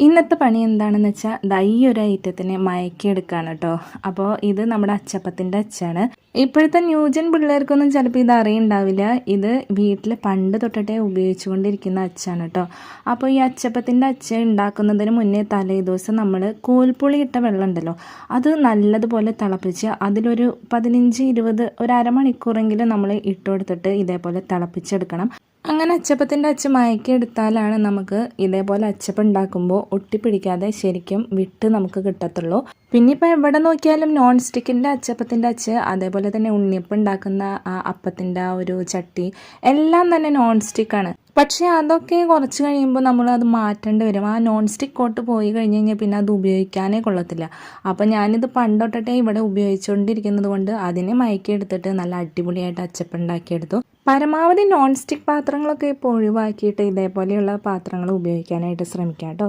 ഇന്നത്തെ പണി എന്താണെന്ന് വെച്ചാൽ ദാ ഈ ഒരു ഐറ്റത്തിനെ മയക്കിയെടുക്കുകയാണ് കേട്ടോ. അപ്പോൾ ഇത് നമ്മുടെ അച്ചപ്പത്തിൻ്റെ അച്ചാണ്. ഇപ്പോഴത്തെ ന്യൂജൻ പിള്ളേർക്കൊന്നും ചിലപ്പോൾ ഇത് അറിയുണ്ടാവില്ല. ഇത് വീട്ടിൽ പണ്ട് തൊട്ടിട്ടേ ഉപയോഗിച്ചുകൊണ്ടിരിക്കുന്ന അച്ചാണ് കേട്ടോ. അപ്പോൾ ഈ അച്ചപ്പത്തിൻ്റെ അച്ച ഉണ്ടാക്കുന്നതിന് മുന്നേ തലേ ദിവസം നമ്മൾ കൂൽപ്പുളി ഇട്ട വെള്ളം ഉണ്ടല്ലോ, അത് നല്ലതുപോലെ തിളപ്പിച്ച് അതിലൊരു 15-20 ഒരു അരമണിക്കൂറെങ്കിലും നമ്മൾ ഇട്ട് കൊടുത്തിട്ട് ഇതേപോലെ തിളപ്പിച്ചെടുക്കണം. അങ്ങനെ അച്ചപ്പത്തിൻ്റെ അച്ച മയക്കി എടുത്താലാണ് നമുക്ക് ഇതേപോലെ അച്ചപ്പം ഉണ്ടാക്കുമ്പോൾ ഒട്ടിപ്പിടിക്കാതെ ശരിക്കും വിട്ട് നമുക്ക് കിട്ടത്തുള്ളൂ. പിന്നെ ഇപ്പോൾ എവിടെ നോക്കിയാലും നോൺ സ്റ്റിക്കിൻ്റെ അച്ചപ്പത്തിൻ്റെ അച്ച്, അതേപോലെ തന്നെ ഉണ്ണിയപ്പം ഉണ്ടാക്കുന്ന അപ്പത്തിൻ്റെ ആ ഒരു ചട്ടി എല്ലാം തന്നെ നോൺ സ്റ്റിക്കാണ്. പക്ഷേ അതൊക്കെ കുറച്ച് കഴിയുമ്പോൾ നമ്മളത് മാറ്റേണ്ടി വരും. ആ നോൺ സ്റ്റിക്ക് കോട്ട് പോയി കഴിഞ്ഞ് കഴിഞ്ഞാൽ പിന്നെ അത് ഉപയോഗിക്കാനേ കൊള്ളത്തില്ല. അപ്പോൾ ഞാനിത് പണ്ടൊട്ടേ ഇവിടെ ഉപയോഗിച്ചുകൊണ്ടിരിക്കുന്നത് കൊണ്ട് അതിനെ മയക്കിയെടുത്തിട്ട് നല്ല അടിപൊളിയായിട്ട് അച്ചപ്പം ഉണ്ടാക്കിയെടുത്തു. പരമാവധി നോൺ സ്റ്റിക്ക് പാത്രങ്ങളൊക്കെ ഇപ്പോൾ ഒഴിവാക്കിയിട്ട് ഇതേപോലെയുള്ള പാത്രങ്ങൾ ഉപയോഗിക്കാനായിട്ട് ശ്രമിക്കാം കേട്ടോ.